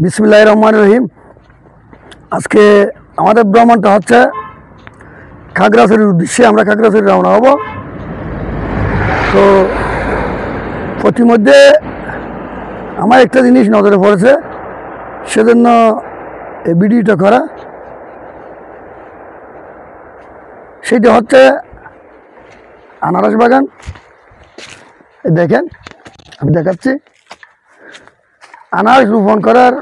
বিসমিল্লাহির রহমানির রহিম। আজকে আমাদের ভ্রমণটা হচ্ছে খাগড়াছড়ির উদ্দেশ্যে। আমরা খাগড়াছড়ি রওনা হব। তো প্রতিমধ্যে আমার একটা জিনিস নজরে পড়েছে, সেজন্য এই ভিডিওটা করা। সেটা হচ্ছে আনারস বাগান। দেখেন, আমি দেখাচ্ছি। আনারস রোপণ করার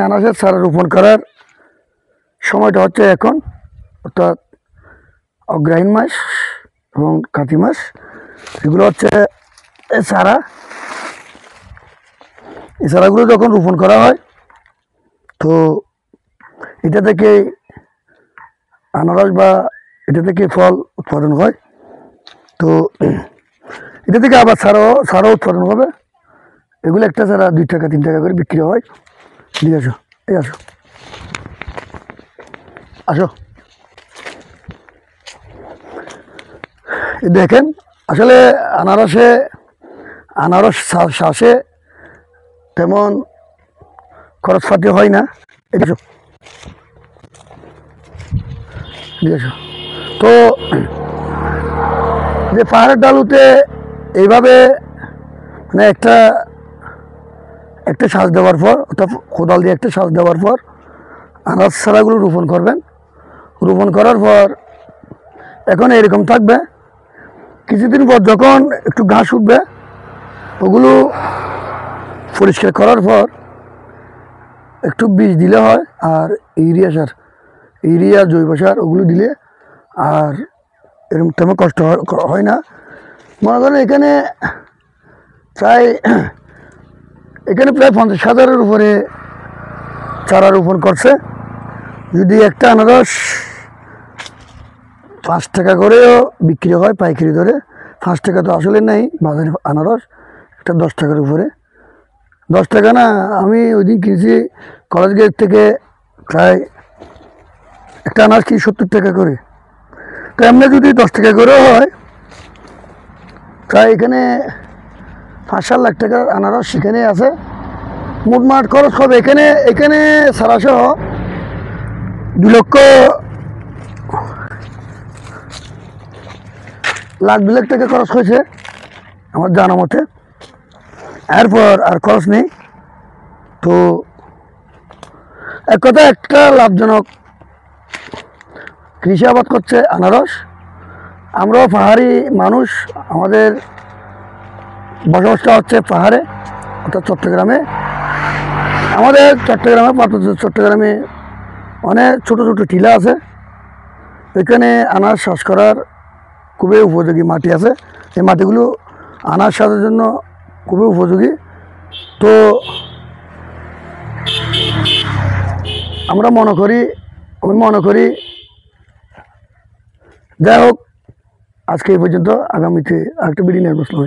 আনারসের চারা রোপণ করার সময়টা হচ্ছে এখন, অর্থাৎ অগ্রহায়ণ মাস এবং কার্তিক মাস। এগুলো হচ্ছে চারা। এই চারাগুলো যখন রোপণ করা হয়, তো এটা থেকে আনারস বা এটা থেকে ফল উৎপাদন হয়। তো এটা থেকে আবার চারাও উৎপাদন হবে। এগুলো একটা চারা 2 টাকা 3 টাকা করে বিক্রি হয়। দিয়ে আসো, এই আসো আসো। দেখেন, আসলে আনারস শ্বাসে তেমন খরচপাতি হয় না। এসো, তো যে পাহাড়ের ডালুতে এইভাবে একটা সাজ দেওয়ার পর, অর্থাৎ কোদাল দিয়ে একটা সাজ দেওয়ার পর আনারস চারাগুলো রোপণ করবেন। রোপণ করার পর এখন এরকম থাকবে। কিছুদিন পর যখন একটু ঘাস উঠবে, ওগুলো পরিষ্কার করার পর একটু বীজ দিলে হয়, আর ইউরিয়া জৈব সার ওগুলো দিলে আর এরকম তেমন কষ্ট হয় না। মনে করেন এখানে প্রায় 50,000-এর উপরে চারা রোপণ করছে। যদি একটা আনারস 5 টাকা করেও বিক্রি হয় পাইকারি ধরে, 5 টাকা তো আসলে নেই বাজারে আনারস, একটা 10 টাকার উপরে। 10 টাকা না, আমি ওই দিন কিনছি কলেজ গেট থেকে, প্রায় একটা আনারস কি 70 টাকা করে। তো এমনি যদি 10 টাকা করেও হয়, প্রায় এখানে 5-7 লাখ টাকার আনারস সেখানে আছে। মোটমাট খরচ হবে এখানে সারাসহ 2 লাখ টাকা খরচ হয়েছে আমার জানা মতে। এরপর আর খরচ নেই। তো এক কথা, একটা লাভজনক কৃষি আবাদ করছে আনারস। আমরাও পাহাড়ি মানুষ, আমাদের বসবাসটা হচ্ছে পাহাড়ে, অর্থাৎ চট্টগ্রামে। আমাদের চট্টগ্রামে অনেক ছোট ছোট টিলা আছে। এখানে আনারস চাষ করার খুবই উপযোগী মাটি আছে। এই মাটিগুলো আনারস চাষের জন্য খুবই উপযোগী। তো আমি মনে করি যাই হোক, আজকে এই পর্যন্ত। আগামীতে আরেকটা ভিডিও নিয়ে বসলাম।